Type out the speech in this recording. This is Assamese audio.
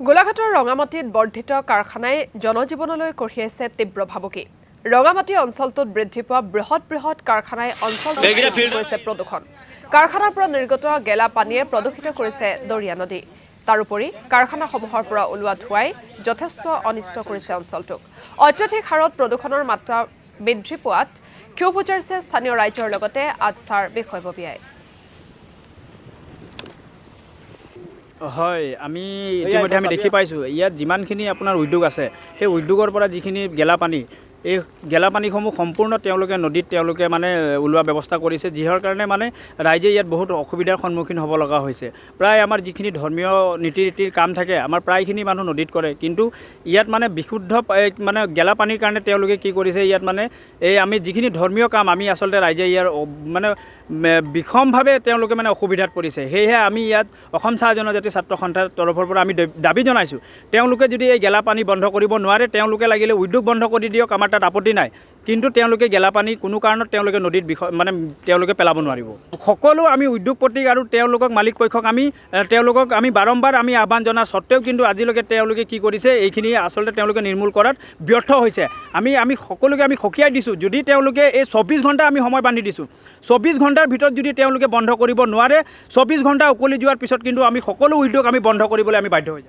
গোলাঘাটৰ ৰঙামাটিত বৰ্ধিত কাৰখানাই জনজীৱনলৈ কঢ়িয়াইছে তীব্ৰ ভাবুকি। ৰঙামাটি অঞ্চলটোত বৃদ্ধি পোৱা বৃহৎ কাৰখানাই অঞ্চলটোত সৃষ্টি কৰিছে প্ৰদূষণ। কাৰখানাৰ পৰা নিৰ্গত গেলা পানীয়ে প্ৰদূষিত কৰিছে দৰিয়া নদী। তাৰোপৰি কাৰখানাসমূহৰ পৰা ওলোৱা ধোঁৱাই যথেষ্ট অনিষ্ট কৰিছে অঞ্চলটোক। অত্যধিক হাৰত প্ৰদূষণৰ মাত্ৰা বৃদ্ধি পোৱাত ক্ষোভ উজাৰিছে স্থানীয় ৰাইজৰ লগতে আডছাৰ বিষয়ববীয়াই। হয়, আমি ইতিমধ্যে দেখি পাইছোঁ ইয়াত যিমানখিনি আপোনাৰ উদ্যোগ আছে সেই উদ্যোগৰ পৰা যিখিনি গেলা পানী এই গেলা পানীসমূহ সম্পূৰ্ণ তেওঁলোকে নদীত মানে ওলোৱা ব্যৱস্থা কৰিছে, যিহৰ কাৰণে মানে ৰাইজে ইয়াত বহুত অসুবিধাৰ সন্মুখীন হ'ব লগা হৈছে। প্ৰায় আমাৰ যিখিনি ধৰ্মীয় নীতি ৰীতিৰ কাম থাকে আমাৰ প্ৰায়খিনি মানুহ নদীত কৰে, কিন্তু ইয়াত মানে বিশুদ্ধ মানে গেলা পানীৰ কাৰণে তেওঁলোকে কি কৰিছে, ইয়াত মানে এই আমি যিখিনি ধৰ্মীয় কাম আমি আচলতে ৰাইজে ইয়াৰ মানে বিষমভাৱে তেওঁলোকে মানে অসুবিধাত পৰিছে। সেয়েহে আমি ইয়াত অসম চাহ জনজাতি ছাত্ৰ সন্থাৰ তৰফৰ পৰা আমি দাবী জনাইছোঁ, তেওঁলোকে যদি এই গেলা পানী বন্ধ কৰিব নোৱাৰে তেওঁলোকে লাগিলে উদ্যোগ বন্ধ কৰি দিয়ক, আমাৰ তাত আপত্তি নাই, কিন্তু তেওঁলোকে গেলা পানী কোনো কাৰণত তেওঁলোকে নদীত মানে তেওঁলোকে পেলাব নোৱাৰিব। সকলো আমি উদ্যোগপতি আৰু তেওঁলোকক মালিক পক্ষক তেওঁলোকক আমি বাৰম্বাৰ আমি আহ্বান জনাৰ স্বত্তেও কিন্তু আজিলৈকে তেওঁলোকে কি কৰিছে, এইখিনি আচলতে তেওঁলোকে নিৰ্মূল কৰাত ব্যৰ্থ হৈছে। আমি সকলোকে আমি সকীয়াই দিছোঁ, যদি তেওঁলোকে এই 24 ঘণ্টা আমি সময় বান্ধি দিছোঁ, 24 ঘণ্টাৰ ভিতৰত যদি তেওঁলোকে বন্ধ কৰিব নোৱাৰে, 24 ঘণ্টা উকলি যোৱাৰ পিছত কিন্তু আমি সকলো উদ্যোগ আমি বন্ধ কৰিবলৈ আমি বাধ্য হৈ যাম।